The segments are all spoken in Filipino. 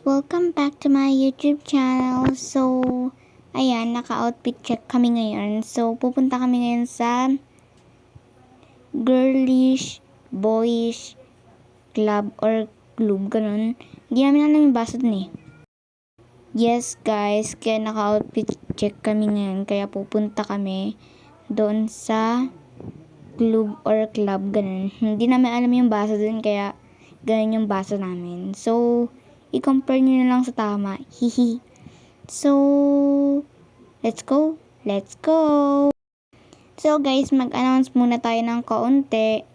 Welcome back to my YouTube channel. So, ayan, naka-outfit check kami ngayon. So, pupunta kami ngayon sa girlish, boyish, club or club, ganun. Hindi namin alam yung basa dun eh. Yes guys, kaya naka-outfit check kami ngayon. Kaya pupunta kami doon sa club or club, ganun. Hindi namin alam yung basa dun, kaya ganun yung basa namin. So, i-compare nyo na lang sa tama. Hihi. So, let's go. Let's go. So, guys, mag-announce muna tayo ng kaunti.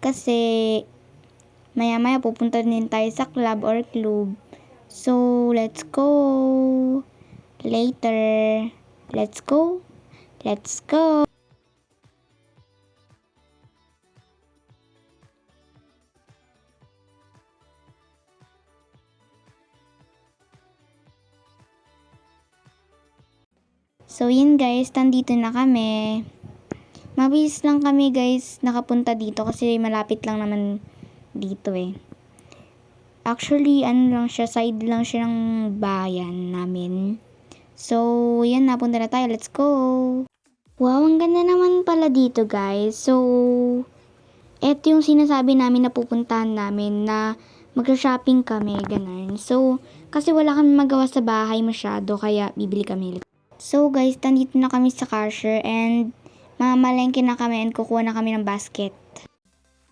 Kasi, maya-maya pupunta din tayo sa club or club. So, let's go. Later. Let's go. Let's go. So, yun guys, nandito na kami. Mabilis lang kami guys nakapunta dito kasi malapit lang naman dito eh. Actually, ano lang siya, side lang siya ng bayan namin. So, yan, napunta na tayo. Let's go! Wow, ang ganda naman pala dito guys. So, eto yung sinasabi namin na pupuntahan namin na mag-shopping kami, ganun. So, kasi wala kami magawa sa bahay masyado, kaya bibili kami. So guys, nandito na kami sa cashier and mamalengke na kami and kukuha na kami ng basket.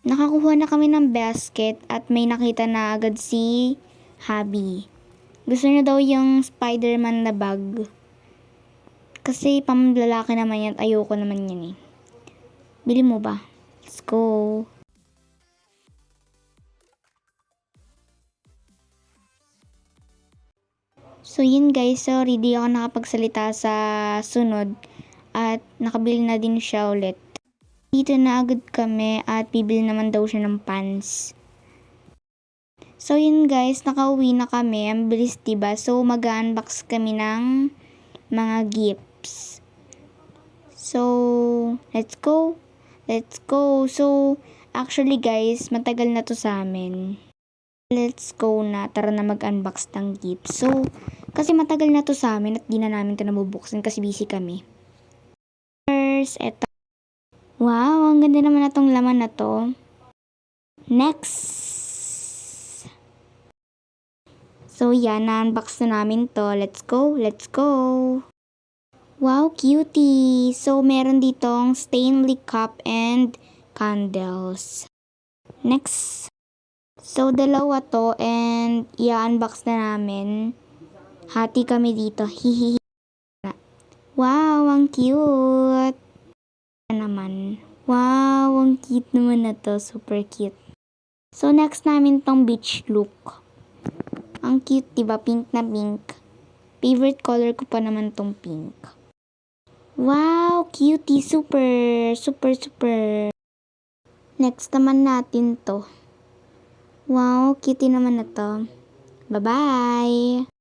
Nakakuha na kami ng basket at may nakita na agad si Habi. Gusto niya daw yung Spider-Man na bag. Kasi pamlalaki naman yan at ayoko naman yan eh. Bili mo ba? Let's go! So yun guys, sorry di ako nakapagsalita sa sunod at nakabili na din siya ulit. Dito na agad kami at bibili naman daw siya ng pants. So yun guys, nakauwi na kami, ang bilis diba? So mag-unbox kami ng mga gifts. So, let's go. Let's go. So, actually guys, matagal na to sa amin. Let's go na. Tara na mag-unbox ng gift. So, kasi matagal na to sa amin at di na namin ito nabubuksan kasi busy kami. First, eto. Wow, ang ganda naman na tong laman na to. Next. So, yan. Na-unbox na namin to. Let's go. Let's go. Wow, cutie. So, meron ditong Stanley cup and candles. Next. So, dalawa to and i-unbox na namin. Hati kami dito. Hihihi. Wow, ang cute. Naman. Wow, ang cute naman na to. Super cute. So, next namin tong beach look. Ang cute, diba? Pink na pink. Favorite color ko pa naman tong pink. Wow, cutie. Super, super, super. Next naman natin to. Wow, cutie naman na to. Bye-bye!